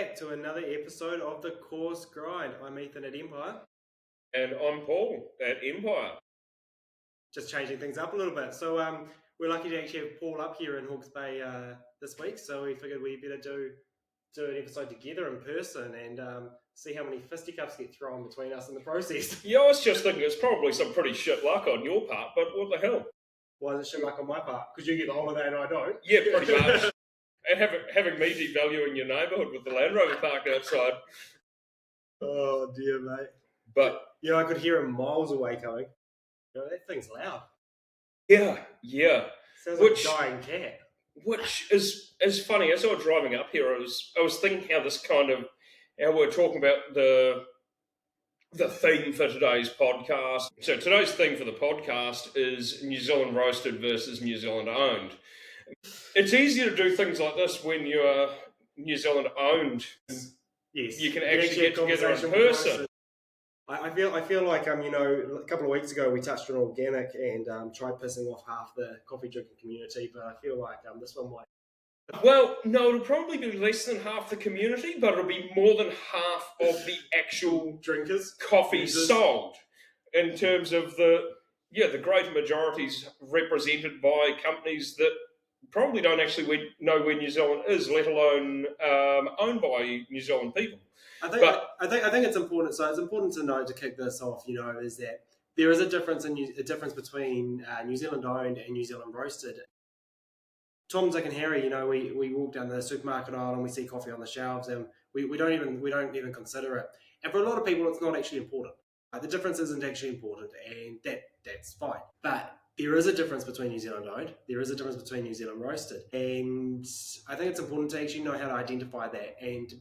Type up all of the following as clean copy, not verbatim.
back to another episode of The Course Grind. I'm Ethan at Empire. And I'm Paul at Empire. Just changing things up a little bit. So we're lucky to actually have Paul up here in Hawke's Bay this week. So we figured we better do an episode together in person and see how many fisticuffs get thrown between us in the process. Yeah, I was just thinking it's probably some pretty shit luck on your part, but what the hell? Why is it shit luck on my part? Because you get the holiday and I don't. Yeah, pretty much. And having me devaluing your neighbourhood with the Land Rover parked outside. Oh dear, mate. But you know, I could hear him miles away coming. You know, that thing's loud. Yeah. Sounds like a dying cat. Which is funny. As I was driving up here, I was thinking how we're talking about the theme for today's podcast. So today's theme for the podcast is New Zealand roasted versus New Zealand owned. It's easier to do things like this when you're New Zealand owned. Yes, you can actually get together in person. I feel like you know, a couple of weeks ago we touched on organic and tried pissing off half the coffee drinking community, but I feel like this one might. Well, no, it'll probably be less than half the community, but it'll be more than half of the actual drinkers, coffee sold. In terms of the greater majority's represented by companies that probably don't actually know where New Zealand is, let alone owned by New Zealand people. I think it's important. So it's important to note, to kick this off, you know, is that there is a difference between New Zealand owned and New Zealand roasted. Tom, Dick, and Harry, you know, we walk down the supermarket aisle and we see coffee on the shelves, and we don't even consider it. And for a lot of people, it's not actually important. The difference isn't actually important, and that's fine. But there is a difference between New Zealand owned. There is a difference between New Zealand roasted, and I think it's important to actually know how to identify that and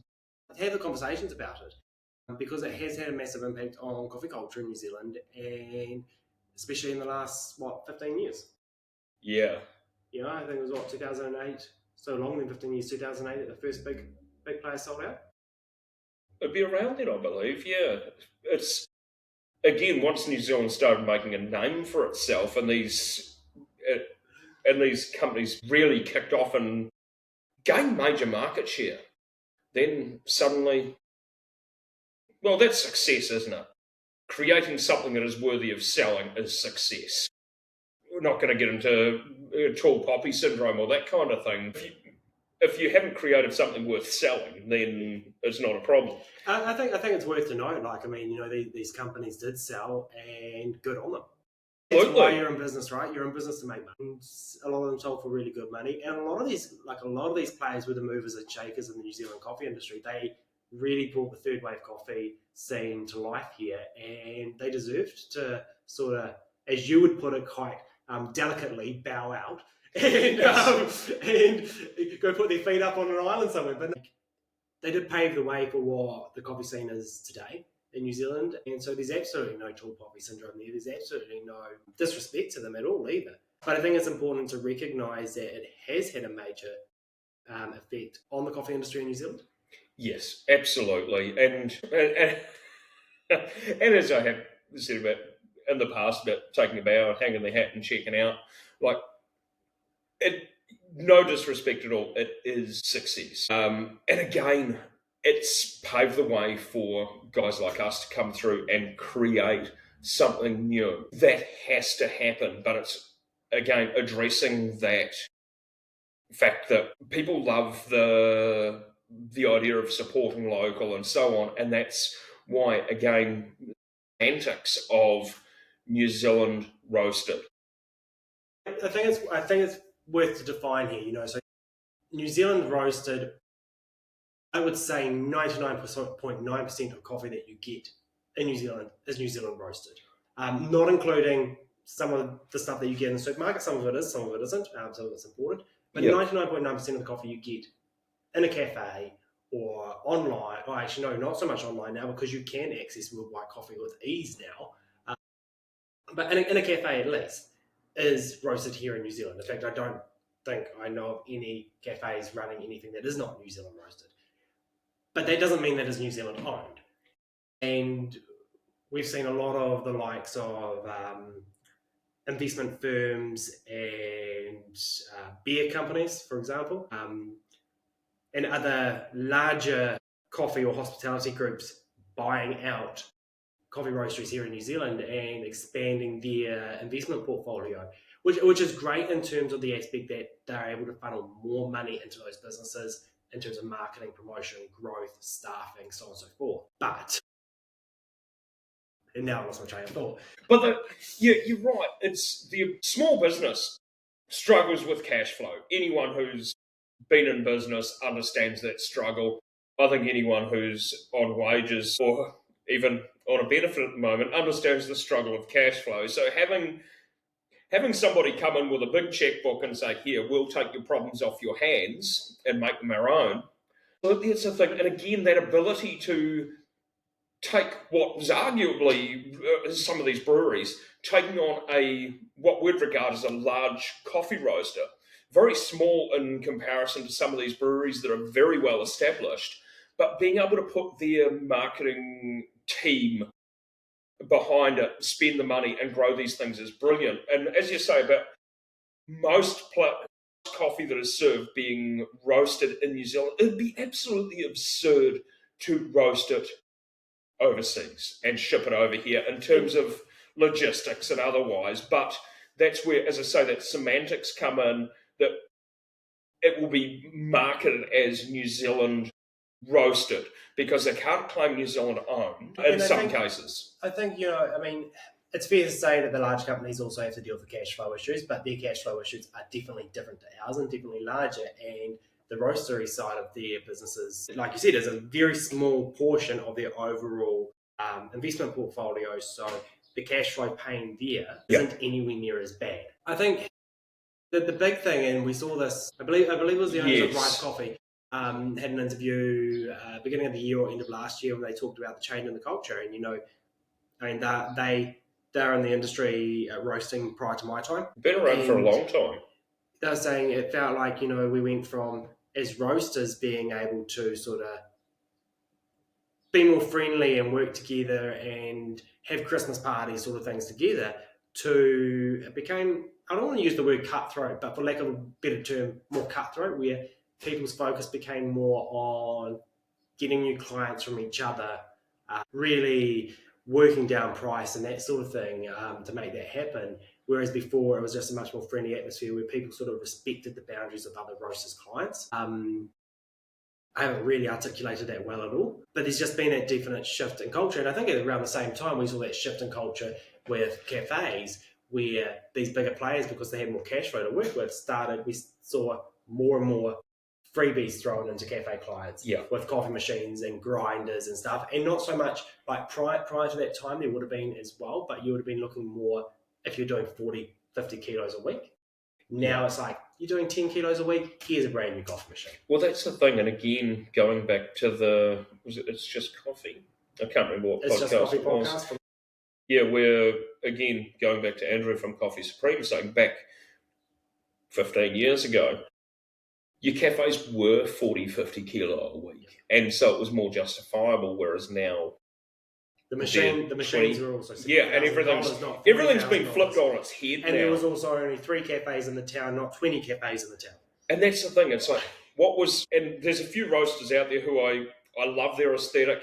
have the conversations about it, because it has had a massive impact on coffee culture in New Zealand, and especially in the last 15 years. Yeah. You know, I think it was 2008. So long than 15 years, 2008, that the first big player sold out. It'd be around then, I believe. Yeah, it's again, once New Zealand started making a name for itself, and these companies really kicked off and gained major market share, then suddenly, well, that's success, isn't it? Creating something that is worthy of selling is success. We're not going to get into tall poppy syndrome or that kind of thing. If you haven't created something worth selling, then it's not a problem. I think it's worth to note. Like, I mean, you know, these companies did sell, and good on them. That's why you're in business, right? You're in business to make money. And a lot of them sold for really good money, and a lot of these players were the movers and shakers in the New Zealand coffee industry. They really brought the third wave coffee scene to life here, and they deserved to sort of, as you would put it, quite delicately bow out and go put their feet up on an island somewhere. But they did pave the way for what the coffee scene is today in New Zealand, and so there's absolutely no tall poppy syndrome there. There's absolutely no disrespect to them at all either. But I think it's important to recognise that it has had a major effect on the coffee industry in New Zealand. Yes, absolutely, and as I have said about in the past about taking a bow and hanging the hat and checking out, like, no disrespect at all, it is success. And again, it's paved the way for guys like us to come through and create something new. That has to happen, but it's, again, addressing that fact that people love the idea of supporting local and so on, and that's why, again, antics of New Zealand roasted. I think it's worth to define here. You know, so New Zealand roasted, I would say 99.9% of coffee that you get in New Zealand is New Zealand roasted. Not including some of the stuff that you get in the supermarket. Some of it is, some of it isn't. Some of it's imported. But 99.9% of the coffee you get in a cafe or online, or actually no, not so much online now, because you can access worldwide coffee with ease now. But in a cafe at least, is roasted here in New Zealand. In fact, I don't think I know of any cafes running anything that is not New Zealand roasted. But that doesn't mean that it's New Zealand owned. And we've seen a lot of the likes of investment firms and beer companies, for example, and other larger coffee or hospitality groups buying out coffee roasteries here in New Zealand and expanding their investment portfolio, which is great in terms of the aspect that they're able to funnel more money into those businesses in terms of marketing, promotion, growth, staffing, so on and so forth. But, and now I lost my train of thought. But you're right. It's the small business struggles with cash flow. Anyone who's been in business understands that struggle. I think anyone who's on wages or even on a benefit at the moment understands the struggle of cash flow. So having somebody come in with a big checkbook and say, "Here, we'll take your problems off your hands and make them our own." Well, that's the thing. And again, that ability to take what was arguably some of these breweries taking on what we'd regard as a large coffee roaster, very small in comparison to some of these breweries that are very well established, but being able to put their marketing team behind it, spend the money, and grow these things is brilliant. And as you say about most coffee that is served being roasted in New Zealand, it'd be absolutely absurd to roast it overseas and ship it over here in terms of logistics and otherwise. But that's where, as I say, that semantics come in, that it will be marketed as New Zealand roasted because they can't claim New Zealand owned in some cases. I think, it's fair to say that the large companies also have to deal with the cash flow issues, but their cash flow issues are definitely different to ours and definitely larger. And the roastery side of their businesses, like you said, is a very small portion of their overall investment portfolio. So the cash flow pain there isn't anywhere near as bad. I think that the big thing, and we saw this, I believe it was the owners of Rice Coffee, had an interview beginning of the year or end of last year when they talked about the change in the culture. And they're in the industry roasting prior to my time. Been around for a long time. They were saying it felt like, we went from, as roasters, being able to sort of be more friendly and work together and have Christmas parties sort of things together, to it became, I don't want to use the word cutthroat, but for lack of a better term, more cutthroat, where people's focus became more on getting new clients from each other, really working down price and that sort of thing to make that happen. Whereas before, it was just a much more friendly atmosphere where people sort of respected the boundaries of other roasters' clients. I haven't really articulated that well at all, but there's just been that definite shift in culture. And I think around the same time, we saw that shift in culture with cafes, where these bigger players, because they had more cash flow to work with, we saw more and more freebies thrown into cafe clients with coffee machines and grinders and stuff. And not so much like prior to that time, there would have been as well, but you would have been looking more if you're doing 40, 50 kilos a week. Now it's like, you're doing 10 kilos a week, here's a brand new coffee machine. Well, that's the thing. And again, going back to It's Just Coffee? I can't remember what It's podcast Just Coffee it was. podcast. Yeah, we're, again, going back to Andrew from Coffee Supreme, saying back 15 years ago, your cafes were 40, 50 kilo a week. And so it was more justifiable, whereas now... The machines were also and everything's been flipped on its head and now. there was also only 3 cafes in the town, not 20 cafes in the town. And that's the thing. It's like, and there's a few roasters out there who I love their aesthetic,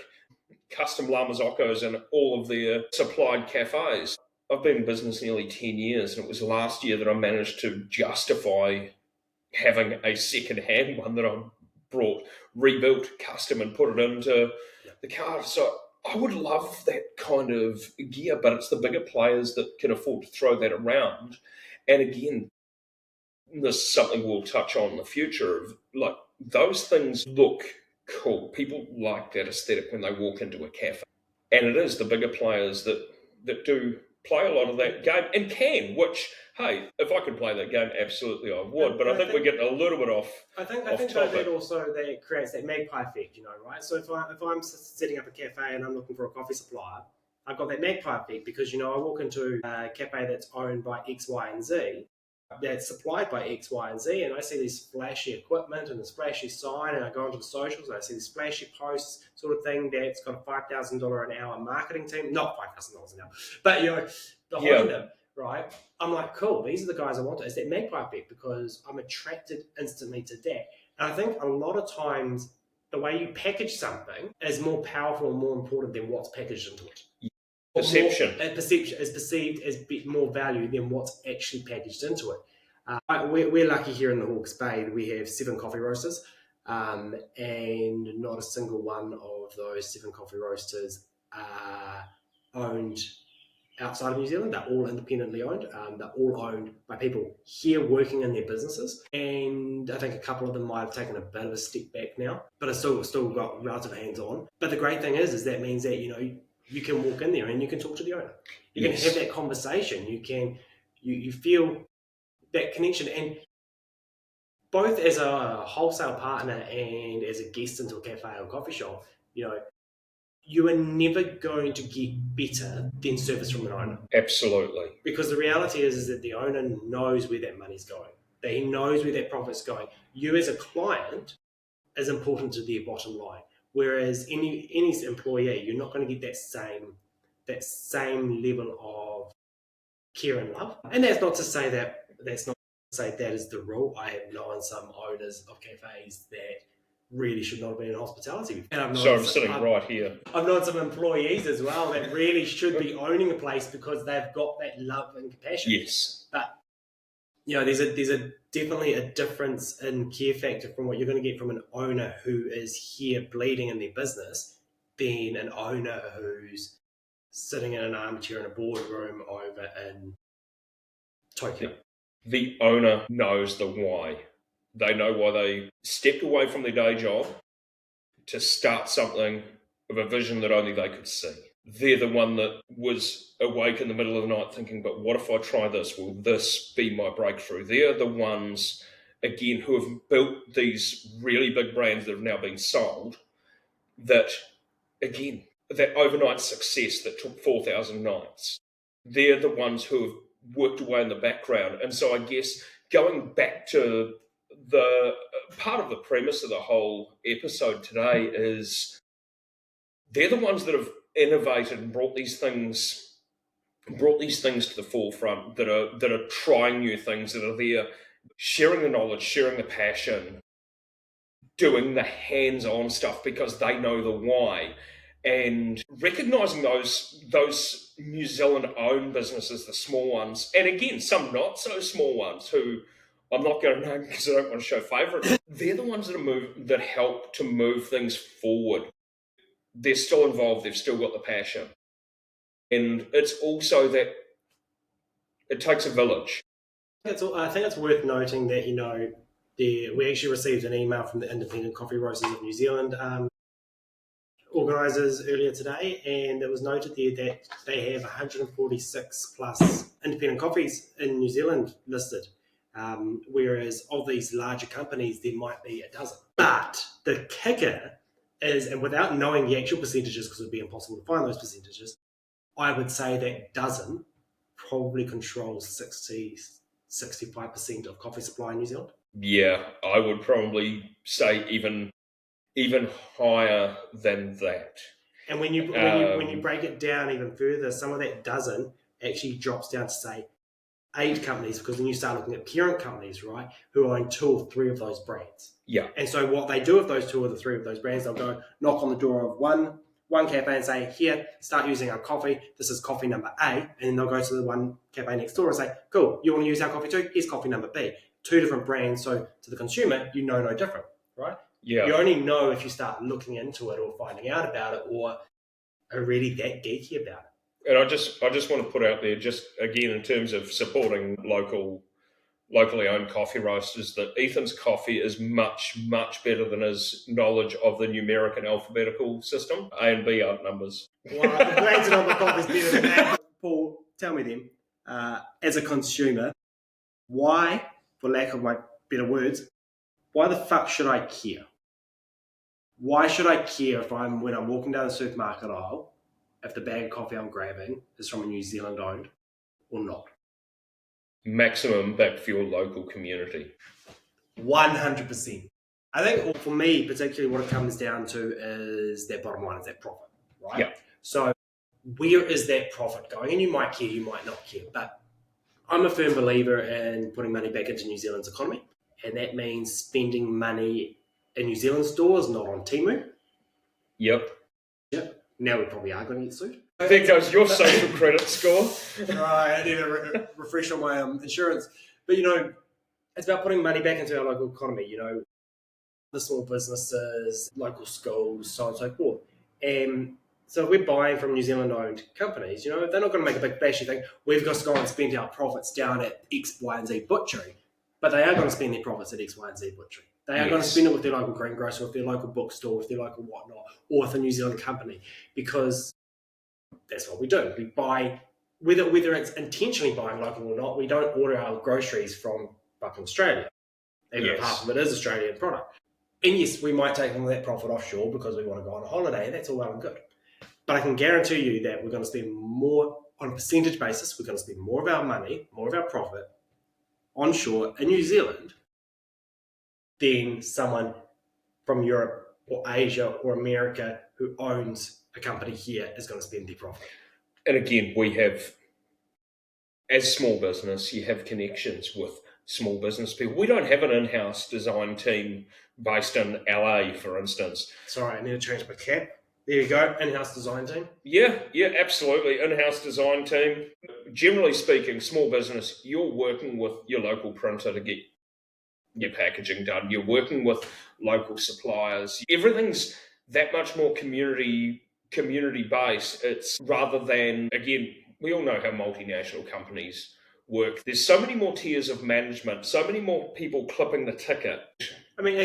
custom Lamazocos and all of their supplied cafes. I've been in business nearly 10 years, and it was last year that I managed to justify having a second-hand one that I brought, rebuilt, custom, and put it into the car. So I would love that kind of gear, but it's the bigger players that can afford to throw that around. And again, this is something we'll touch on in the future. Of like, those things look cool. People like that aesthetic when they walk into a cafe. And it is the bigger players that do play a lot of that game and can, which, hey, if I could play that game, absolutely I would. But I think we're getting a little bit off. I think that also that creates that magpie effect, right? So if I'm setting up a cafe and I'm looking for a coffee supplier, I've got that magpie effect because, I walk into a cafe that's owned by X, Y, and Z, that's supplied by X, Y, and Z, and I see this flashy equipment and this flashy sign, and I go onto the socials and I see this flashy posts sort of thing that's got a $5,000 an hour marketing team, not $5,000 an hour, but behind them, right? I'm like, cool, these are the guys I want. It's that magpie effect because I'm attracted instantly to that. And I think a lot of times the way you package something is more powerful and more important than what's packaged into it. Perception. Perception is perceived as more value than what's actually packaged into it. We're lucky here in the Hawke's Bay that we have 7 coffee roasters, and not a single one of those 7 coffee roasters are owned outside of New Zealand. They're all independently owned. They're all owned by people here working in their businesses. And I think a couple of them might have taken a bit of a step back now, but it's still got relative hands-on. But the great thing is that means that, you can walk in there and you can talk to the owner. You can have that conversation. You feel that connection. And both as a wholesale partner and as a guest into a cafe or coffee shop, you are never going to get better than service from an owner. Absolutely. Because the reality is that the owner knows where that money's going. That he knows where that profit's going. You as a client is important to their bottom line. Whereas any employee, you're not going to get that same level of care and love. And that's not to say that that is the rule. I have known some owners of cafes that really should not have been in hospitality. And I'm sitting right here. I've known some employees as well that really should be owning a place because they've got that love and compassion. Yes. But there's definitely a difference in care factor from what you're going to get from an owner who is here bleeding in their business than an owner who's sitting in an armchair in a boardroom over in Tokyo. The owner knows the why. They know why they stepped away from their day job to start something of a vision that only they could see. They're the one that was awake in the middle of the night thinking, but what if I try this? Will this be my breakthrough? They're the ones, again, who have built these really big brands that have now been sold that, again, that overnight success that took 4,000 nights. They're the ones who have worked away in the background. And so I guess going back to the part of the premise of the whole episode today is they're the ones that have innovated and brought these things to the forefront, that are trying new things, that are there sharing the knowledge, sharing the passion, doing the hands-on stuff because they know the why, and recognizing those New Zealand-owned businesses, the small ones, and again some not so small ones who I'm not going to name because I don't want to show favourites. They're the ones that help to move things forward. They're still involved. They've still got the passion. And it's also that it takes a village. I think it's worth noting that, we actually received an email from the Independent Coffee Roasters of New Zealand organisers earlier today, and it was noted there that they have 146 plus independent coffees in New Zealand listed. Whereas of these larger companies, there might be a dozen. But the kicker is, and without knowing the actual percentages, because it would be impossible to find those percentages, I would say that dozen probably controls 65% of coffee supply in New Zealand. Yeah, I would probably say even higher than that. And when you break it down even further, some of that dozen actually drops down to, say, 8 companies, because then you start looking at parent companies, right, who own 2 or 3 of those brands. Yeah. And so what they do with those 2 or the 3 of those brands, they'll go knock on the door of one cafe and say, here, start using our coffee. This is coffee number A. And then they'll go to the one cafe next door and say, cool, you want to use our coffee too? Here's coffee number B. 2 different brands. So to the consumer, no different, right? Yeah. You only know if you start looking into it or finding out about it or are really that geeky about it. And I just want to put out there, just again, in terms of supporting locally owned coffee roasters, that Ethan's coffee is much, much better than his knowledge of the numeric and alphabetical system. A and B aren't numbers. Well, I'm glad to know my coffee's better than that. Paul, tell me then, as a consumer, why, for lack of my better words, why the fuck should I care? Why should I care when I'm walking down the supermarket aisle, if the bag of coffee I'm grabbing is from a New Zealand owned or not? Maximum impact for your local community. 100%. I think for me, particularly what it comes down to is that bottom line, is that profit, right? Yeah. So where is that profit going? And you might care, you might not care, but I'm a firm believer in putting money back into New Zealand's economy, and that means spending money in New Zealand stores, not on Temu. Yep. Yep. Now we probably are going to get sued. There goes your social credit score. Right, I need to refresh on my insurance. But, it's about putting money back into our local economy, the small businesses, local schools, so on and so forth. And so if we're buying from New Zealand-owned companies, they're not going to make a big bashy thing. We've got to go and spend our profits down at X, Y, and Z butchery. But they are going to spend their profits at X, Y, and Z butchery. They are going to spend it with their local greengrocer, with their local bookstore, with their local whatnot, or with a New Zealand company, because that's what we do. We buy, whether it's intentionally buying local or not, we don't order our groceries from back in Australia, even if half of it is Australian product. And yes, we might take some of that profit offshore because we want to go on a holiday, and that's all well and good. But I can guarantee you that we're going to spend more, on a percentage basis, we're going to spend more of our money, more of our profit onshore in New Zealand than someone from Europe or Asia or America who owns a company here is going to spend their profit. And again, we have, as small business, you have connections with small business people. We don't have an in-house design team based in LA, for instance. Sorry, I need to change my cap. There you go, in-house design team. Yeah, absolutely. In-house design team. Generally speaking, small business, you're working with your local printer to get your packaging done. You're working with local suppliers. Everything's that much more community-based. It's rather than, again, we all know how multinational companies work. There's so many more tiers of management, so many more people clipping the ticket. I mean,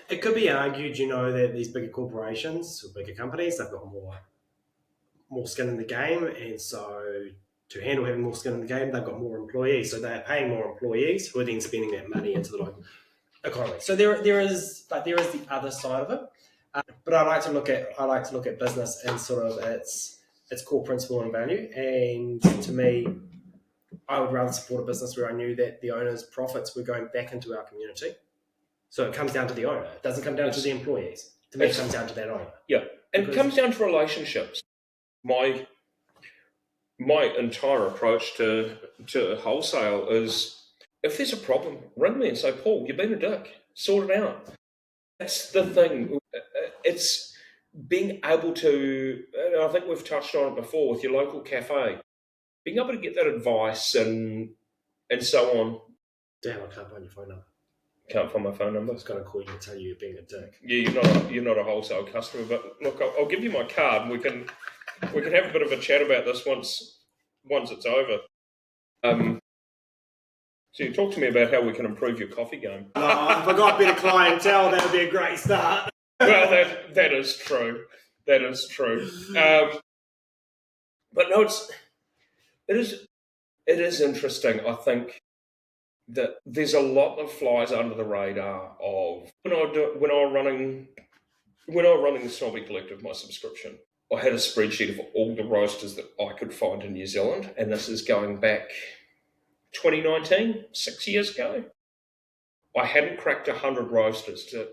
it could be argued, that these bigger corporations or bigger companies, they've got more skin in the game, and so to handle having more skin in the game, they've got more employees. So they're paying more employees who are then spending that money into the local economy. So there is the other side of it. But I like to look at business and sort of its core principle and value. And to me, I would rather support a business where I knew that the owner's profits were going back into our community. So it comes down to the owner. It doesn't come down to the employees. To me, it comes down to that owner. Yeah, and it comes down to relationships. My entire approach to wholesale is, if there's a problem, ring me and say, Paul, you've been a dick. Sort it out. That's the thing. It's being able to, I think we've touched on it before with your local cafe, being able to get that advice and so on. Damn, I can't find your phone number. Can't find my phone number. I was going to call you and tell you you're being a dick. Yeah, you're not a wholesale customer, but look, I'll give you my card and we can have a bit of a chat about this once it's over. So you talk to me about how we can improve your coffee game. If I got better clientele, that would be a great start. Well, that is true. That is true. But no, it is interesting. I think that there's a lot that flies under the radar of when I was running the Snobby Collective, my subscription. I had a spreadsheet of all the roasters that I could find in New Zealand, and this is going back 2019, 6 years ago. I hadn't cracked 100 roasters to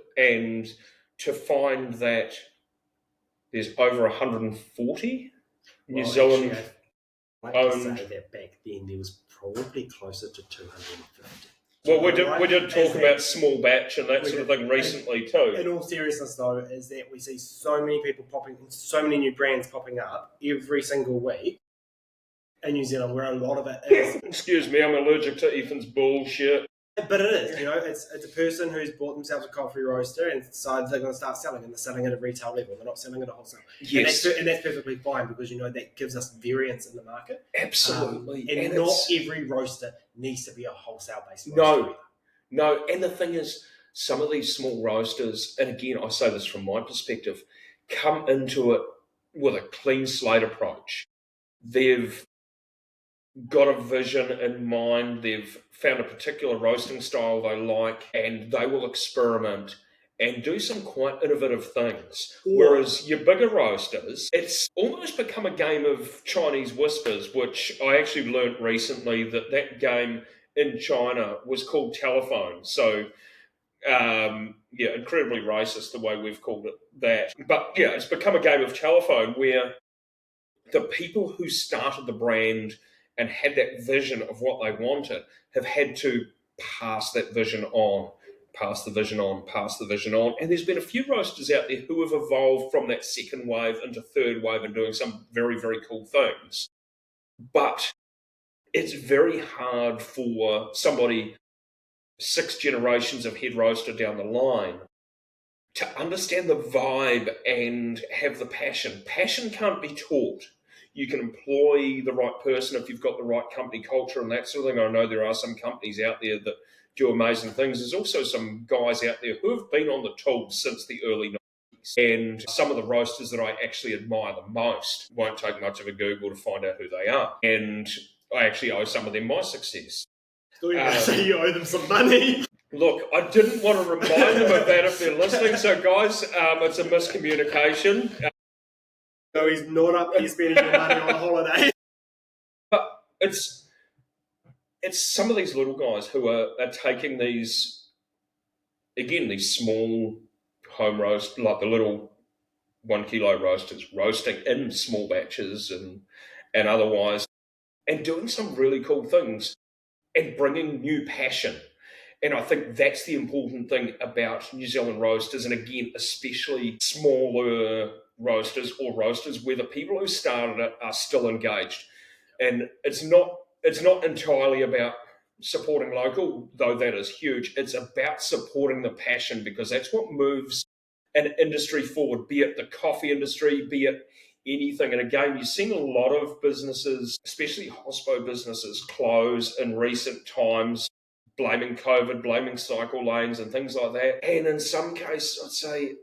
find that there's over 140 New Zealand owned. I'd like to say that back then there was probably closer to 250. Well, we did talk about small batch and that sort of thing recently too. In all seriousness, though, is that we see so many people so many new brands popping up every single week in New Zealand, where a lot of it is. Excuse me, I'm allergic to Ethan's bullshit. But it is, it's a person who's bought themselves a coffee roaster and decides they're going to start selling, and they're selling at a retail level. They're not selling at a wholesale. Yes. And that's perfectly fine, because that gives us variance in the market. Absolutely. And not every roaster needs to be a wholesale-based roaster. No. And the thing is, some of these small roasters, and again, I say this from my perspective, come into it with a clean slate approach. They've got a vision in mind, they've found a particular roasting style they like, and they will experiment and do some quite innovative things. Whereas your bigger roasters, it's almost become a game of Chinese whispers, which I actually learnt recently that game in China was called telephone. So, incredibly racist the way we've called it that. But yeah, it's become a game of telephone where the people who started the brand and had that vision of what they wanted have had to pass that vision on pass the vision on, and there's been a few roasters out there who have evolved from that second wave into third wave and doing some very, very cool things. But it's very hard for somebody 6 generations of head roaster down the line to understand the vibe and have the passion. Passion can't be taught. You can employ the right person if you've got the right company culture and that sort of thing. I know there are some companies out there that do amazing things. There's also some guys out there who have been on the tools since the early 90s. And some of the roasters that I actually admire the most, won't take much of a Google to find out who they are. And I actually owe some of them my success. So you're going to say you owe them some money. Look, I didn't want to remind them of that if they're listening. So, guys, it's a miscommunication. No, he's not up here spending your money on a holiday. But it's some of these little guys who are taking these small home roast, like the little 1 kilo roasters, roasting in small batches and otherwise, and doing some really cool things and bringing new passion. And I think that's the important thing about New Zealand roasters, and again, especially smaller roasters or roasters where the people who started it are still engaged. And it's not entirely about supporting local, though that is huge. It's about supporting the passion, because that's what moves an industry forward, be it the coffee industry, be it anything. And again, you've seen a lot of businesses, especially hospo businesses, close in recent times, blaming COVID, blaming cycle lanes and things like that. And in some cases, I'd say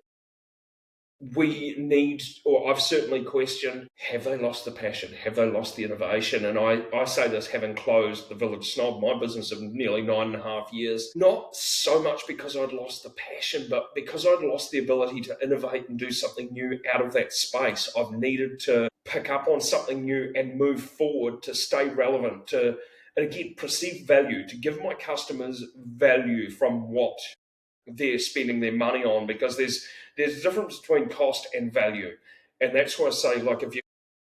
we need, or I've certainly questioned, have they lost the passion? Have they lost the innovation? And I say this having closed the Village Snob, my business of nearly 9.5 years, not so much because I'd lost the passion, but because I'd lost the ability to innovate and do something new out of that space. I've needed to pick up on something new and move forward to stay relevant, to, and again, perceive value, to give my customers value from what they're spending their money on, because there's a difference between cost and value. And that's why I say, like,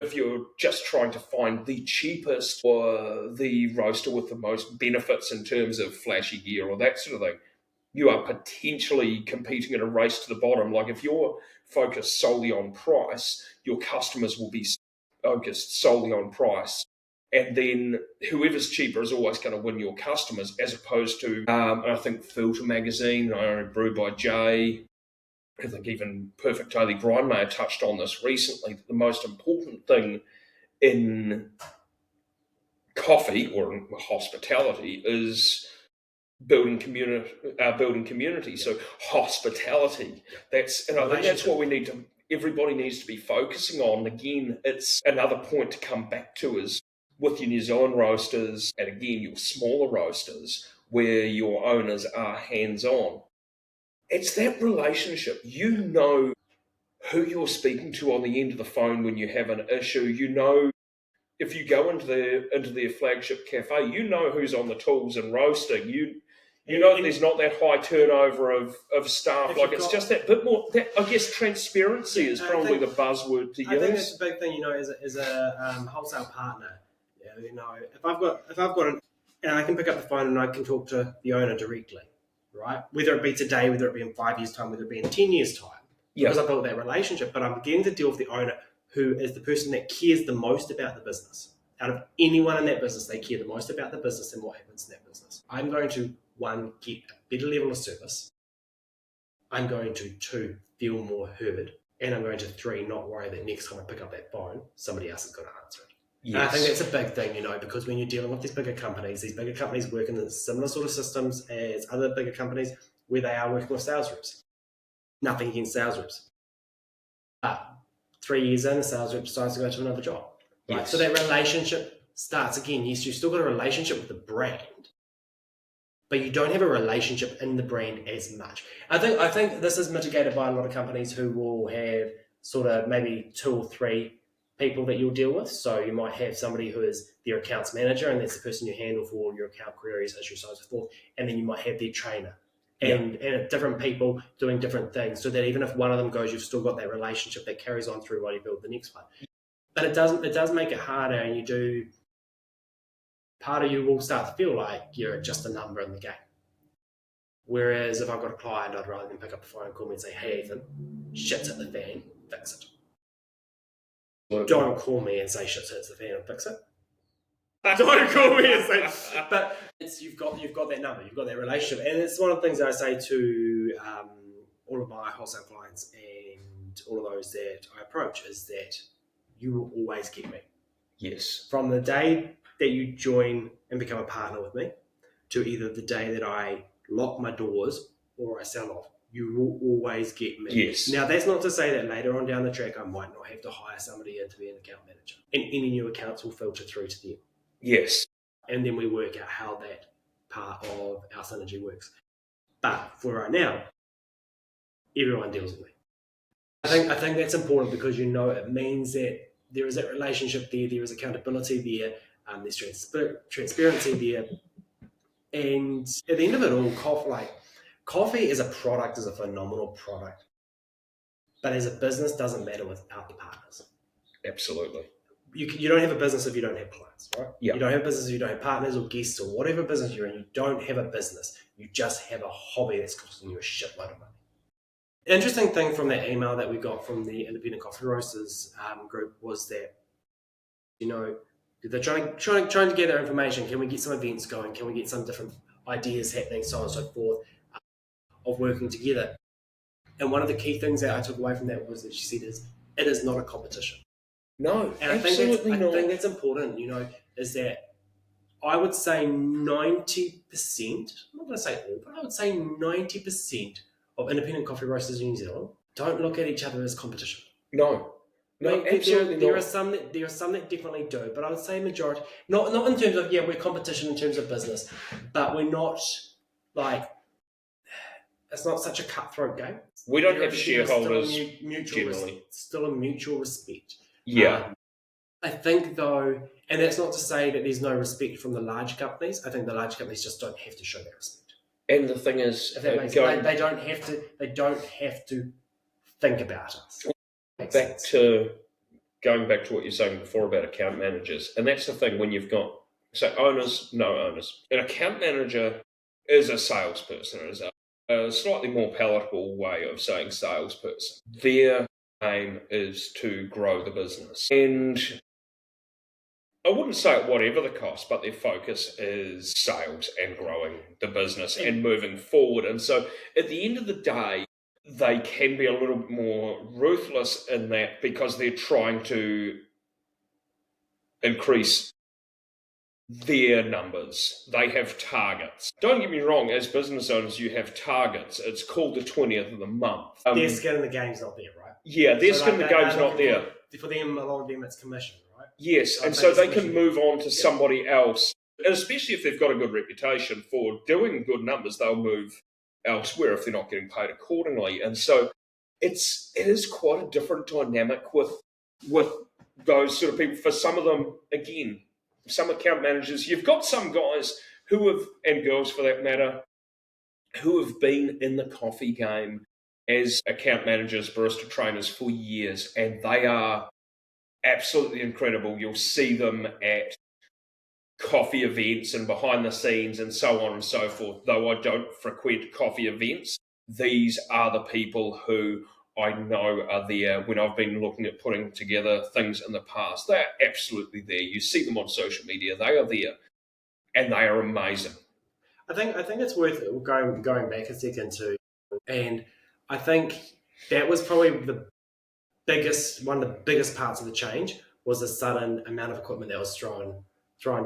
if you're just trying to find the cheapest or the roaster with the most benefits in terms of flashy gear or that sort of thing, you are potentially competing in a race to the bottom. Like, if you're focused solely on price, your customers will be focused solely on price. And then whoever's cheaper is always going to win your customers, as opposed to, I think, Filter Magazine, Brew by Jay, I think even Perfect Daily Grind may have touched on this recently, that the most important thing in coffee or in hospitality is building community. So hospitality, and I think that's what we need to, everybody needs to be focusing on. Again, it's another point to come back to is, with your New Zealand roasters, and again, your smaller roasters, where your owners are hands-on, it's that relationship. You know who you're speaking to on the end of the phone when you have an issue. You know, if you go into their flagship cafe, you know who's on the tools and roasting. You know that there's not that high turnover of staff. Like, it's just that bit more, that, I guess, transparency is probably the buzzword to use. I think that's the big thing, as a wholesale partner. If I've got and I can pick up the phone and I can talk to the owner directly, right? Whether it be today, whether it be in 5 years' time, whether it be in 10 years' time, because I've built that relationship. But I'm getting to deal with the owner, who is the person that cares the most about the business. Out of anyone in that business, they care the most about the business and what happens in that business. I'm going to, 1, get a better level of service. I'm going to, 2, feel more heard. And I'm going to, 3, not worry that next time I pick up that phone, somebody else is going to answer it. Yes. And I think that's a big thing, because when you're dealing with these bigger companies work in the similar sort of systems as other bigger companies where they are working with sales reps. Nothing against sales reps. But 3 years in, the sales rep decides to go to another job. Right? Yes. So that relationship starts again. Yes, you've still got a relationship with the brand, but you don't have a relationship in the brand as much. I think this is mitigated by a lot of companies who will have sort of maybe 2 or 3 people that you'll deal with. So you might have somebody who is their accounts manager, and that's the person you handle for all your account queries, issues, so on and so forth. And then you might have their trainer, and different people doing different things, so that even if one of them goes, you've still got that relationship that carries on through while you build the next one. But it does make it harder, and part of you will start to feel like you're just a number in the game. Whereas if I've got a client, I'd rather than pick up the phone and call me and say, hey, Ethan, shit's hit the fan, fix it. Don't call me and say shit's hit the fan and fix it. Don't call me and say, but you've got that number, you've got that relationship, and it's one of the things that I say to all of my wholesale clients and all of those that I approach is that you will always get me. Yes. From the day that you join and become a partner with me to either the day that I lock my doors or I sell off, you will always get me. Yes. Now, that's not to say that later on down the track I might not have to hire somebody in to be an account manager, and any new accounts will filter through to them. Yes. And then we work out how that part of our synergy works. But for right now, everyone deals with me. I think that's important because it means that there is that relationship there, there is accountability there, there's transparency there. And at the end of it all, coffee as a product is a phenomenal product. But as a business, doesn't matter without the partners. Absolutely. You don't have a business if you don't have clients, right? Yeah. You don't have a business if you don't have partners or guests or whatever business you're in. You don't have a business. You just have a hobby that's costing you a shitload of money. Interesting thing from that email that we got from the Independent Coffee Roasters group was that, they're trying to gather information. Can we get some events going? Can we get some different ideas happening, so on and so forth, of working together? And one of the key things that I took away from that was that she said it is not a competition. No, and I think that's important, is that I would say 90%, I'm not going to say all, but I would say 90% of independent coffee roasters in New Zealand don't look at each other as competition. No, absolutely there not. There are some that definitely do, but I would say majority, not in terms of, we're competition in terms of business, but we're not it's not such a cutthroat game. We don't have shareholders still a mutual respect. Yeah. I think though, and that's not to say that there's no respect from the large companies. I think the large companies just don't have to show that respect. And the thing is, they don't have to. They don't have to think about us. Going back to what you're saying before about account managers, and that's the thing when you've got owners, no owners. An account manager is a salesperson. Is a slightly more palatable way of saying salesperson. Their aim is to grow the business. And I wouldn't say at whatever the cost, but their focus is sales and growing the business and moving forward. And so at the end of the day, they can be a little bit more ruthless in that because they're trying to increase their numbers. They have targets. Don't get me wrong, as business owners, you have targets. It's called the 20th of the month. Their skin in the game's not there, right? Yeah, their skin in the game's not there. For them, a lot of them, it's commission, right? Yes, and so they can move on to somebody else. And especially if they've got a good reputation for doing good numbers, they'll move elsewhere if they're not getting paid accordingly. And so it is quite a different dynamic with those sort of people. For some of them, again, some account managers, you've got some guys who have, and girls for that matter, who have been in the coffee game as account managers, barista trainers for years, and they are absolutely incredible. You'll see them at coffee events and behind the scenes and so on and so forth. Though I don't frequent coffee events, these are the people who I know are there when I've been looking at putting together things in the past. They're absolutely there. You see them on social media. They are there, and they are amazing. I think it's worth going back a second too, and I think that was probably one of the biggest parts of the change was the sudden amount of equipment that was thrown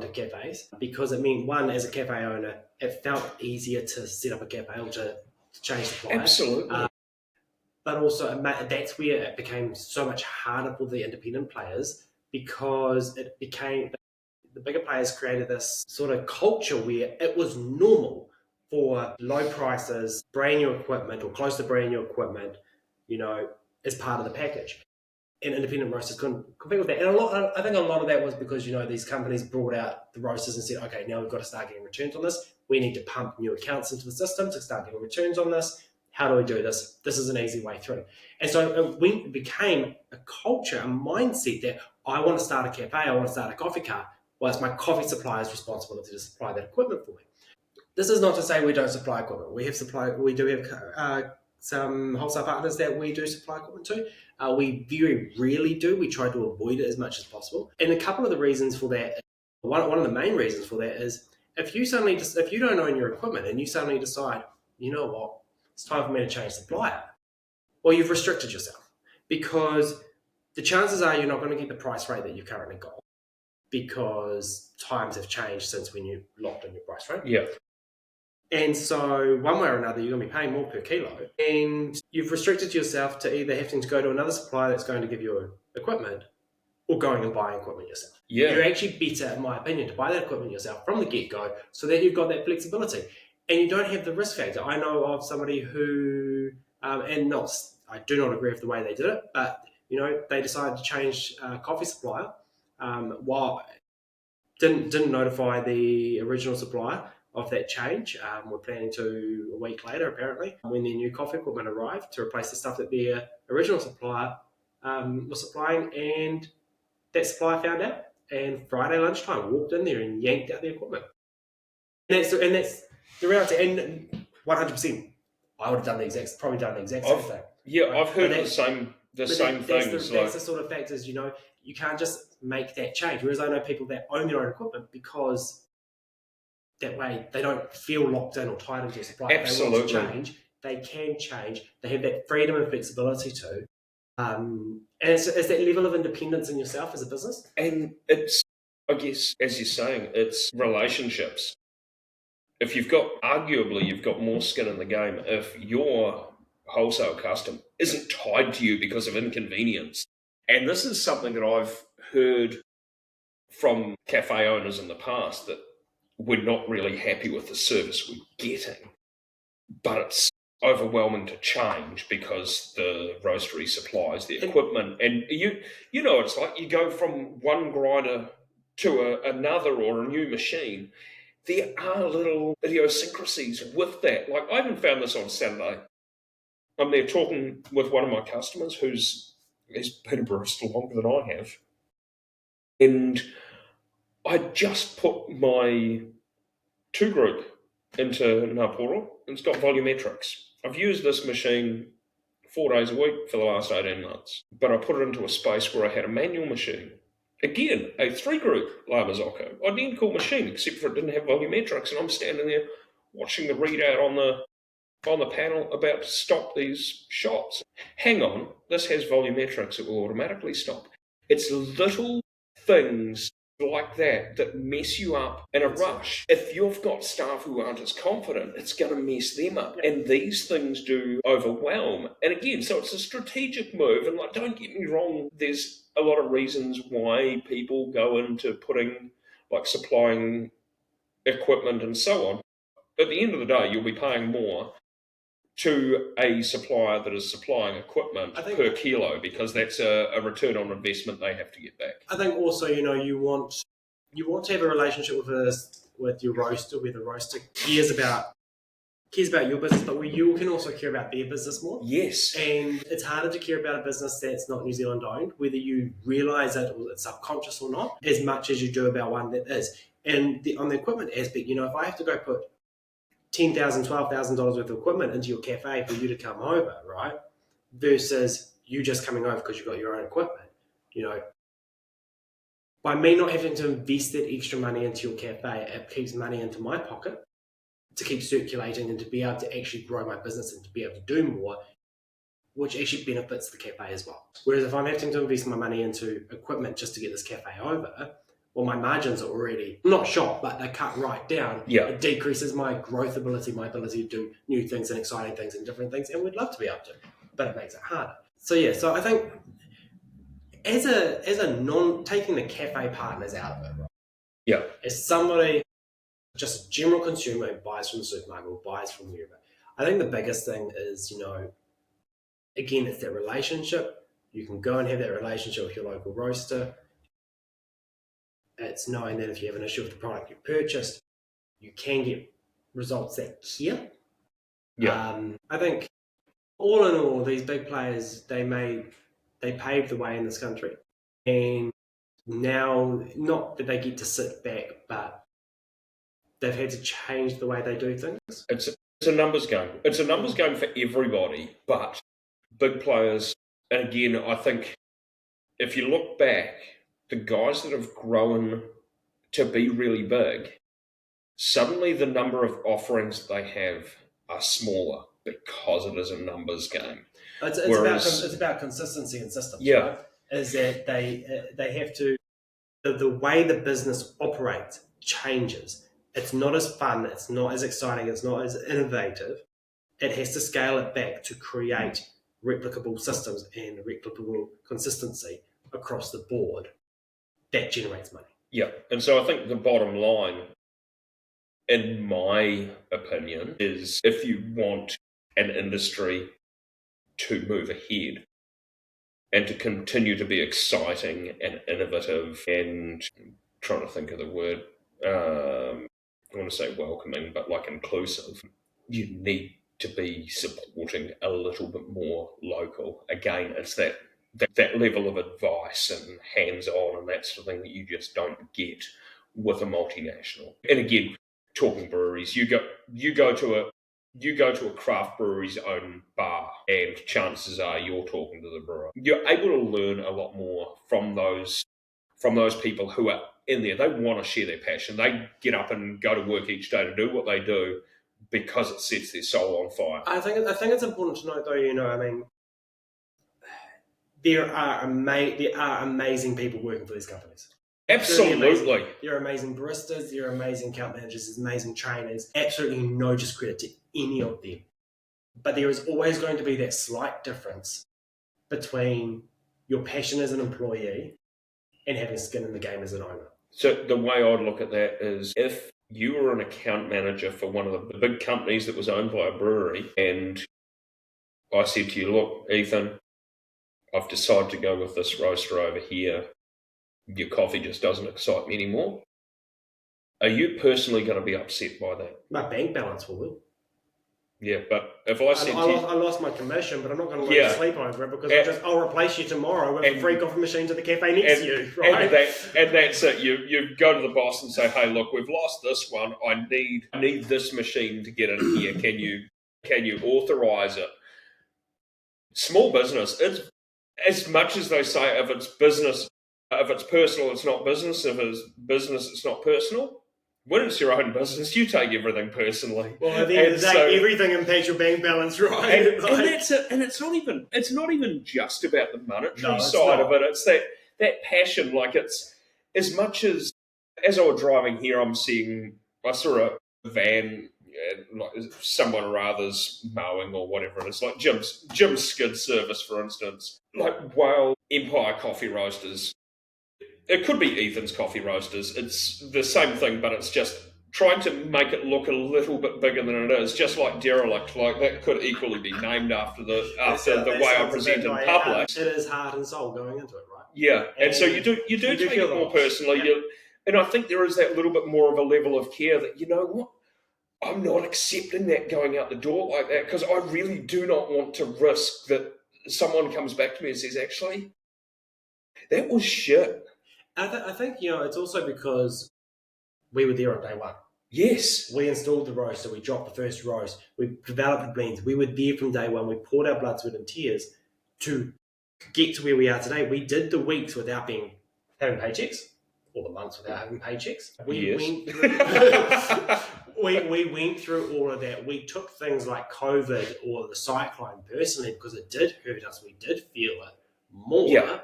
to cafes, because it meant, one, as a cafe owner, it felt easier to set up a cafe or to change suppliers. Absolutely. But also, that's where it became so much harder for the independent players, because it became, the bigger players created this sort of culture where it was normal for low prices, brand new equipment or close to brand new equipment, as part of the package. And independent roasters couldn't compete with that. And I think a lot of that was because, these companies brought out the roasters and said, okay, now we've got to start getting returns on this. We need to pump new accounts into the system to start getting returns on this. How do we do this? This is an easy way through. And so it became a culture, a mindset that I want to start a cafe, I want to start a coffee cart. Well, it's my coffee supplier's responsibility to supply that equipment for me. This is not to say we don't supply equipment. We do have some wholesale partners that we do supply equipment to. We very rarely do. We try to avoid it as much as possible. And a couple of the reasons for that, one of the main reasons for that is if you don't own your equipment and you suddenly decide, you know what, it's time for me to change supplier, well, you've restricted yourself because the chances are you're not going to get the price rate that you currently got because times have changed since when you locked in your price rate. Yeah. And so one way or another, you're going to be paying more per kilo. And you've restricted yourself to either having to go to another supplier that's going to give you equipment or going and buying equipment yourself. Yeah. You're actually better, in my opinion, to buy that equipment yourself from the get-go so that you've got that flexibility. And you don't have the risk factor. I know of somebody who, I do not agree with the way they did it, but they decided to change coffee supplier while didn't notify the original supplier of that change. We're planning to a week later, apparently, when their new coffee equipment arrived to replace the stuff that their original supplier was supplying, and that supplier found out. And Friday lunchtime, walked in there and yanked out the equipment. And that's the reality. And 100%, I would have done the exact same thing. Yeah, right? I've heard the same things. That's the sort of factors, you can't just make that change. Whereas I know people that own their own equipment because that way they don't feel locked in or tied into a supply. Absolutely. If they want to change, they can change. They have that freedom and flexibility to. And it's that level of independence in yourself as a business. And it's, I guess, as you're saying, it's relationships. If you've got more skin in the game, if your wholesale custom isn't tied to you because of inconvenience. And this is something that I've heard from cafe owners in the past, that we're not really happy with the service we're getting, but it's overwhelming to change because the roastery supplies the equipment. And it's like you go from one grinder to another or a new machine. There are little idiosyncrasies with that. Like, I even found this on Saturday. I'm there talking with one of my customers who's been a barista longer than I have. And I just put my 2 group into Ngāporo, and it's got volumetrics. I've used this machine 4 days a week for the last 18 months, but I put it into a space where I had a manual machine. Again, a 3 group Lamazocco, identical machine, except for it didn't have volumetrics, and I'm standing there watching the readout on the panel about to stop these shots. Hang on, this has volumetrics, it will automatically stop. It's little things like that mess you up in a rush. If you've got staff who aren't as confident, it's going to mess them up. And these things do overwhelm. And again, so it's a strategic move. And don't get me wrong, there's a lot of reasons why people go into supplying equipment and so on. At the end of the day, you'll be paying more to a supplier that is supplying equipment per kilo, because that's a return on investment they have to get back. I think also, you want to have a relationship with your roaster, where the roaster cares about your business, but where you can also care about their business more. Yes. And it's harder to care about a business that's not New Zealand owned, whether you realise it or it's subconscious or not, as much as you do about one that is. And on the equipment aspect, if I have to go put $10,000, $12,000 worth of equipment into your cafe for you to come over, right? Versus you just coming over because you've got your own equipment, by me not having to invest that extra money into your cafe, it keeps money into my pocket to keep circulating and to be able to actually grow my business and to be able to do more, which actually benefits the cafe as well. Whereas if I'm having to invest my money into equipment just to get this cafe over, well, my margins are already not shot, but they're cut right down. Yeah. It decreases my growth ability, my ability to do new things and exciting things and different things, and we'd love to be able to, but it makes it harder. So I think as a taking the cafe partners out of it, right? Yeah. As somebody, just a general consumer who buys from the supermarket or buys from wherever, I think the biggest thing is, again, it's that relationship. You can go and have that relationship with your local roaster. It's knowing that if you have an issue with the product you purchased, you can get results that care. Yeah. I think all in all, these big players, they paved the way in this country. And now, not that they get to sit back, but they've had to change the way they do things. It's a numbers game. It's a numbers game for everybody, but big players, and again, I think if you look back, the guys that have grown to be really big, suddenly the number of offerings they have are smaller because it is a numbers game. It's about consistency and systems, yeah. Right? Is that they have to, the way the business operates changes. It's not as fun, it's not as exciting, it's not as innovative. It has to scale it back to create replicable systems and replicable consistency across the board that generates money. Yeah, and so I think the bottom line, in my opinion, is if you want an industry to move ahead and to continue to be exciting and innovative and I'm trying to think of the word, I want to say welcoming, but like inclusive, you need to be supporting a little bit more local. Again, it's that level of advice and hands-on and that sort of thing that you just don't get with a multinational. And again, talking breweries, you go to a craft brewery's own bar, and chances are you're talking to the brewer. You're able to learn a lot more from those people who are in there. They want to share their passion. They get up and go to work each day to do what they do because it sets their soul on fire. I think it's important to note, though. I mean, there are amazing people working for these companies. Absolutely. There are amazing baristas, there are amazing account managers, there's amazing trainers. Absolutely no discredit to any of them. But there is always going to be that slight difference between your passion as an employee and having skin in the game as an owner. So the way I'd look at that is if you were an account manager for one of the big companies that was owned by a brewery, and I said to you, look, Ethan, I've decided to go with this roaster over here. Your coffee just doesn't excite me anymore. Are you personally going to be upset by that? My bank balance will be. Yeah, but if I said I lost my commission, but I'm not going to lose sleep over it because I'll replace you tomorrow with a free coffee machine to the cafe next to you, right? And that's it. You go to the boss and say, hey, look, we've lost this one. I need this machine to get in here. Can you authorize it? Small business, it's as much as they say if it's business, if it's personal, it's not business. If it's business, it's not personal. When it's your own business, you take everything personally. Well, at the end of the day, everything impacts your bank balance, right? And that's it. And it's not even just about the monetary side of it. It's that passion. Like it's as much as I was driving here, I saw a van, like someone or other's mowing or whatever. It's like Jim's skid service, for instance. Like Whale Empire Coffee Roasters. It could be Ethan's Coffee Roasters. It's the same thing, but it's just trying to make it look a little bit bigger than it is. Just like Derelict, like that could equally be named after the way I present in public. It is heart and soul going into it, right? Yeah, and so you do take it more personally. Yeah. And I think there is that little bit more of a level of care that, you know what, I'm not accepting that going out the door like that because I really do not want to risk that someone comes back to me and says, actually, that was shit. I think, it's also because we were there on day one. Yes. We installed the roaster, we dropped the first roast, we developed the beans, we were there from day one, we poured our blood, sweat and tears to get to where we are today. We did the weeks without having paychecks, or the months without having paychecks. We went through all of that. We took things like COVID or the cyclone personally because it did hurt us. We did feel it more. Yeah.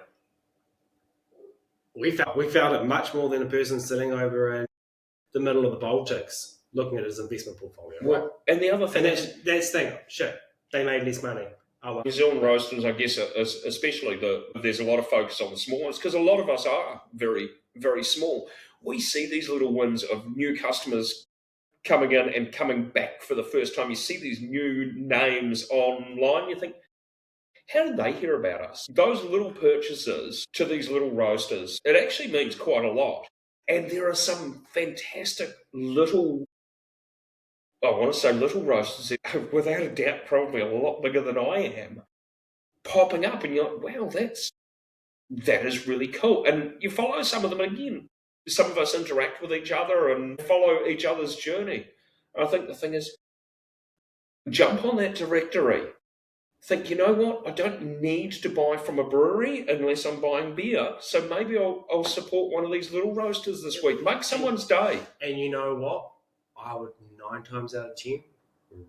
We felt it much more than a person sitting over in the middle of the Baltics looking at his investment portfolio. Right? And the other thing that's the thing. Shit, they made less money. Oh, well. New Zealand roasters, I guess, especially there's a lot of focus on the small ones because a lot of us are very, very small. We see these little wins of new customers coming in and coming back for the first time. You see these new names online. You think, how did they hear about us? Those little purchases to these little roasters, it actually means quite a lot. And there are some fantastic little roasters, without a doubt, probably a lot bigger than I am, popping up. And you're like, wow, that is really cool. And you follow some of them again. some of us interact with each other and follow each other's journey. I think the thing is, jump on that directory. Think, you know what? I don't need to buy from a brewery unless I'm buying beer. So maybe I'll support one of these little roasters this week. Make someone's day. And you know what? I would 9 times out of 10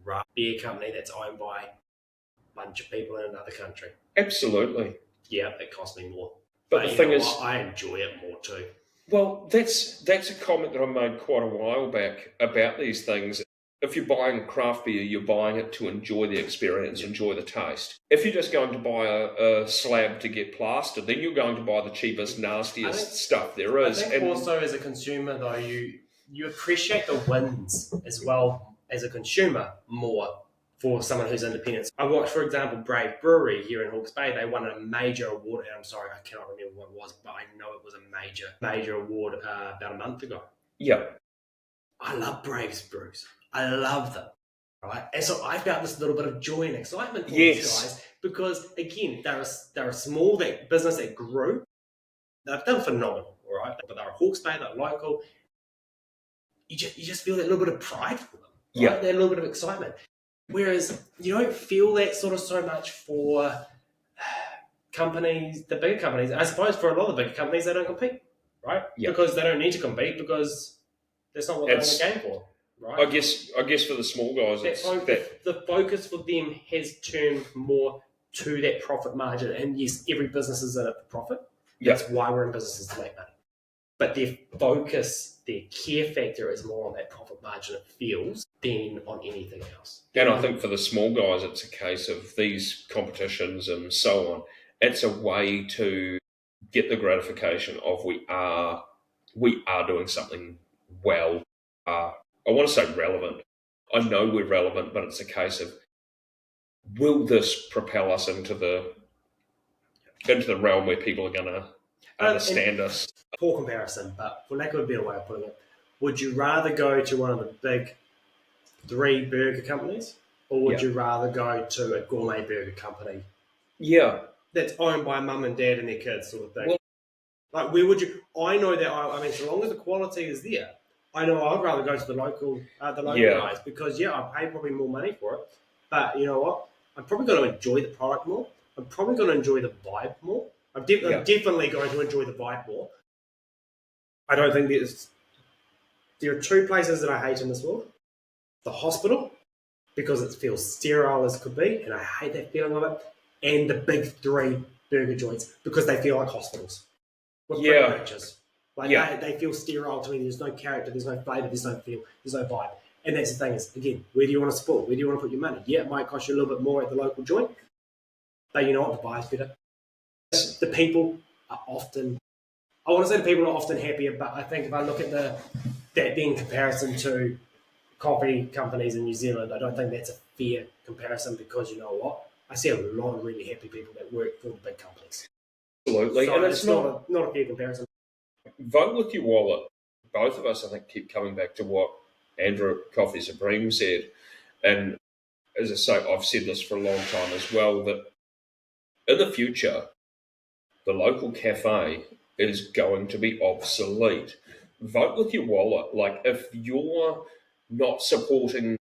run a beer company that's owned by a bunch of people in another country. Absolutely. Yeah, it costs me more. But the thing is, I enjoy it more too. Well, that's a comment that I made quite a while back about these things. If you're buying craft beer, you're buying it to enjoy the experience, enjoy the taste. If you're just going to buy a slab to get plastered, then you're going to buy the cheapest, nastiest stuff there is. I think also as a consumer, though, you appreciate the wins as well as a consumer more for someone who's independent. I watched, for example, Brave Brewery here in Hawke's Bay. They won a major award, and I'm sorry, I cannot remember what it was, but I know it was a major award about a month ago. Yeah. I love Brave's brews. I love them. Right? And so I felt this little bit of joy and excitement for these guys because, again, they're a small business that grew. They've done phenomenal, all right? But they're a Hawke's Bay, they're local. You just feel that little bit of pride for them. Right? Yeah. That little bit of excitement. Whereas you don't feel that sort of so much for companies, the bigger companies. I suppose for a lot of the bigger companies, they don't compete, right? Yeah. Because they don't need to compete because that's not what they're in the game for, right? I guess for the small guys, the focus for them has turned more to that profit margin. And yes, every business is in it for profit. That's why we're in businesses to make money. But their focus, their care factor is more on that profit margin, it feels, than on anything else. And I think for the small guys, it's a case of these competitions and so on. It's a way to get the gratification of we are doing something well. I want to say relevant. I know we're relevant, but it's a case of will this propel us into the realm where people are going to understand us? Poor comparison, but for lack of a better way of putting it, would you rather go to one of the big 3 burger companies, or would you rather go to a gourmet burger company? Yeah. That's owned by mum and dad and their kids, sort of thing. Well, like, where would you? I know that. I mean, so long as the quality is there, I know I'd rather go to the local guys because I pay probably more money for it. But you know what? I'm probably going to enjoy the product more. I'm probably going to enjoy the vibe more. I'm definitely going to enjoy the vibe more. I don't think there are 2 places that I hate in this world. The hospital, because it feels sterile as could be, and I hate that feeling of it, and the big 3 burger joints, because they feel like hospitals. With pretty pictures. They feel sterile to me. There's no character, there's no flavour, there's no feel, there's no vibe. And that's the thing is, again, where do you want to support? Where do you want to put your money? Yeah, it might cost you a little bit more at the local joint, but you know what? The vibe's better. The people are often... I want to say the people are often happier, but I think if I look at that in comparison to coffee companies in New Zealand, I don't think that's a fair comparison because you know what? I see a lot of really happy people that work for the big companies. Absolutely. So and it's not a fair comparison. Vote with your wallet. Both of us, I think, keep coming back to what Andrew at Coffee Supreme said. And as I say, I've said this for a long time as well, that in the future, the local cafe is going to be obsolete. Vote with your wallet. Like, if you're not supporting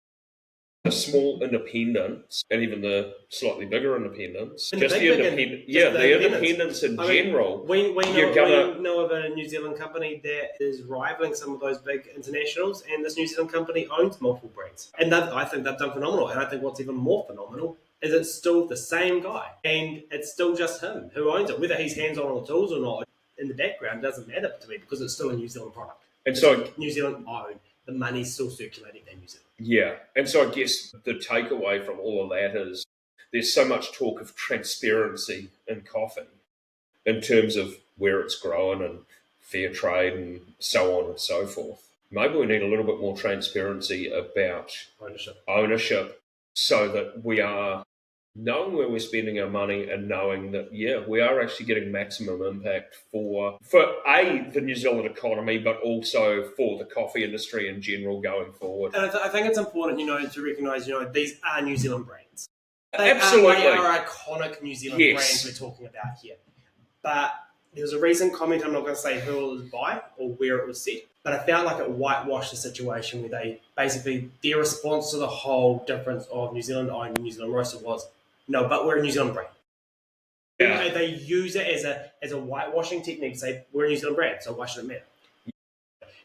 the small independents and even the slightly bigger independents, the independents in general, we know of a New Zealand company that is rivaling some of those big internationals, and this New Zealand company owns multiple brands. And I think they've done phenomenal. And I think what's even more phenomenal is it's still the same guy, and it's still just him who owns it. Whether he's hands-on on the tools or not, in the background, doesn't matter to me because it's still a New Zealand product. And so New Zealand owned. The money's still circulating in New Zealand. Yeah, and so I guess the takeaway from all of that is there's so much talk of transparency in coffee in terms of where it's grown and fair trade and so on and so forth. Maybe we need a little bit more transparency about ownership so that we are knowing where we're spending our money and knowing that, we are actually getting maximum impact for the New Zealand economy, but also for the coffee industry in general going forward. And I think it's important, to recognise, these are New Zealand brands. Absolutely. They are iconic New Zealand brands we're talking about here. But There was a recent comment, I'm not going to say who it was by or where it was said, but I felt like it whitewashed the situation where they basically, their response to the whole difference of New Zealand owned and New Zealand roasted was, no, but we're a New Zealand brand. Yeah. They use it as a whitewashing technique to say, we're a New Zealand brand, so why should it matter?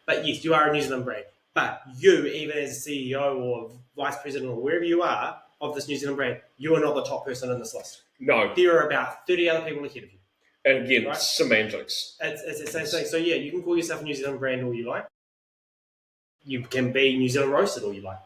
But yes, you are a New Zealand brand. But you, even as a CEO or vice president or wherever you are of this New Zealand brand, you are not the top person in this list. No. There are about 30 other people ahead of you. And again, right? Semantics. It's the same thing. So yeah, you can call yourself a New Zealand brand all you like. You can be New Zealand roasted all you like.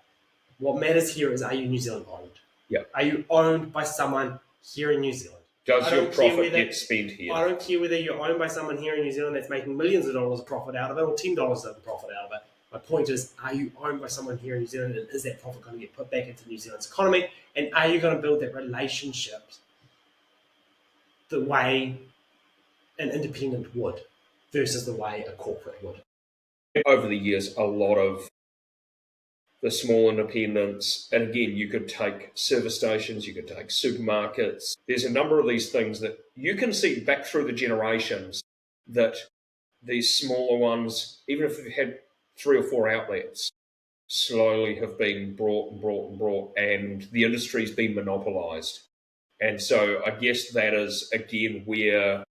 What matters here is, are you New Zealand owned? Yeah. Are you owned by someone here in New Zealand? Does your profit get spent here? I don't care whether you're owned by someone here in New Zealand that's making millions of dollars of profit out of it or $10 of profit out of it. My point is, are you owned by someone here in New Zealand, and is that profit going to get put back into New Zealand's economy? And are you going to build that relationship the way an independent would versus the way a corporate would? Over the years, a lot of the small independents, and again, you could take service stations, you could take supermarkets. There's a number of these things that you can see back through the generations that these smaller ones, even if they've had 3 or 4 outlets, slowly have been brought, and the industry's been monopolised. And so I guess that is, again, where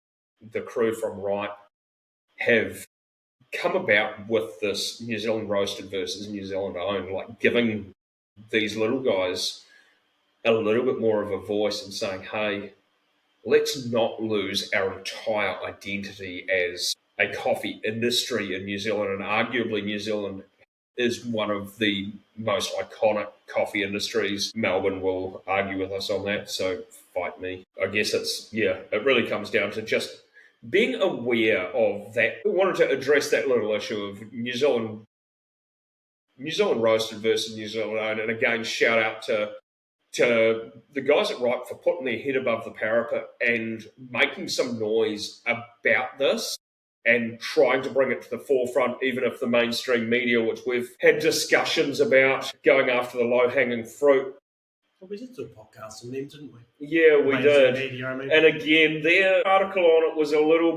the crew from Ripe have come about with this New Zealand roasted versus New Zealand owned, like giving these little guys a little bit more of a voice and saying, hey, let's not lose our entire identity as a coffee industry in New Zealand. And arguably New Zealand is one of the most iconic coffee industries. Melbourne will argue with us on that, so fight me. I guess it really comes down to just being aware of that. We wanted to address that little issue of New Zealand roasted versus New Zealand owned. And again, shout out to the guys at Ripe for putting their head above the parapet and making some noise about this and trying to bring it to the forefront, even if the mainstream media, which we've had discussions about going after the low-hanging fruit. Well, we did do a podcast on them, didn't we? Yeah, we did. Media, I mean. And again, their article on it was a little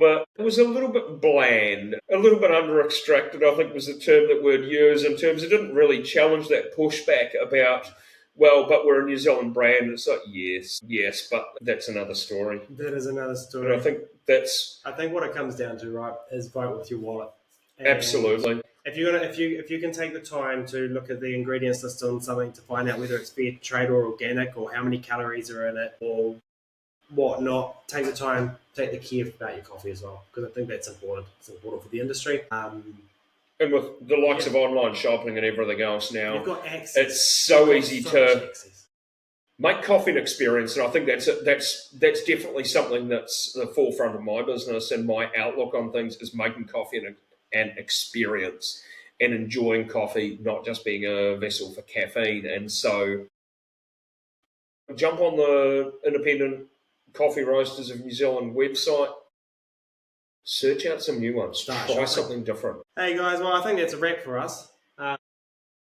bit bland, a little bit under-extracted, I think was the term that we'd use, in terms it didn't really challenge that pushback about, well, but we're a New Zealand brand. It's like, yes, but that's another story. That is another story. And I think what it comes down to, right, is vote with your wallet. And absolutely. If you can take the time to look at the ingredients list on something to find out whether it's fair trade or organic or how many calories are in it or whatnot, take the time, take the care about your coffee as well, because I think that's important. It's important for the industry. And with the likes of online shopping and everything else now, you've got access. It's so easy to make coffee an experience, and I think that's definitely something that's the forefront of my business and my outlook on things is making coffee an experience and enjoying coffee, not just being a vessel for caffeine. And so jump on the Independent Coffee Roasters of New Zealand website, search out some new ones, try something different. Hey guys, well, I think that's a wrap for us.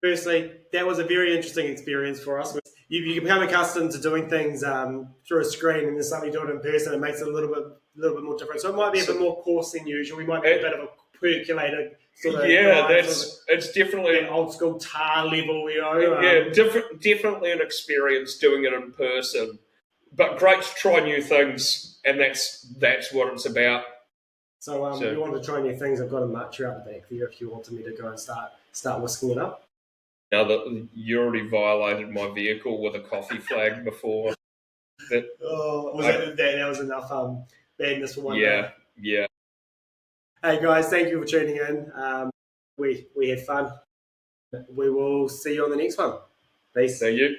Firstly, that was a very interesting experience for us. You become accustomed to doing things through a screen, and then suddenly do it in person. It makes it a little bit more different. So it might be a bit more coarse than usual. We might be a bit of a percolated sort of. Yeah, it's definitely an old school tar level. Definitely an experience doing it in person. But great to try new things, and that's what it's about. So if you want to try new things, I've got a matcha out the back there if you wanted me to go and start whisking it up. Now that you already violated my vehicle with a coffee flag before. That was enough badness for one day. Yeah. Hey guys, thank you for tuning in. We had fun. We will see you on the next one. Peace. See you.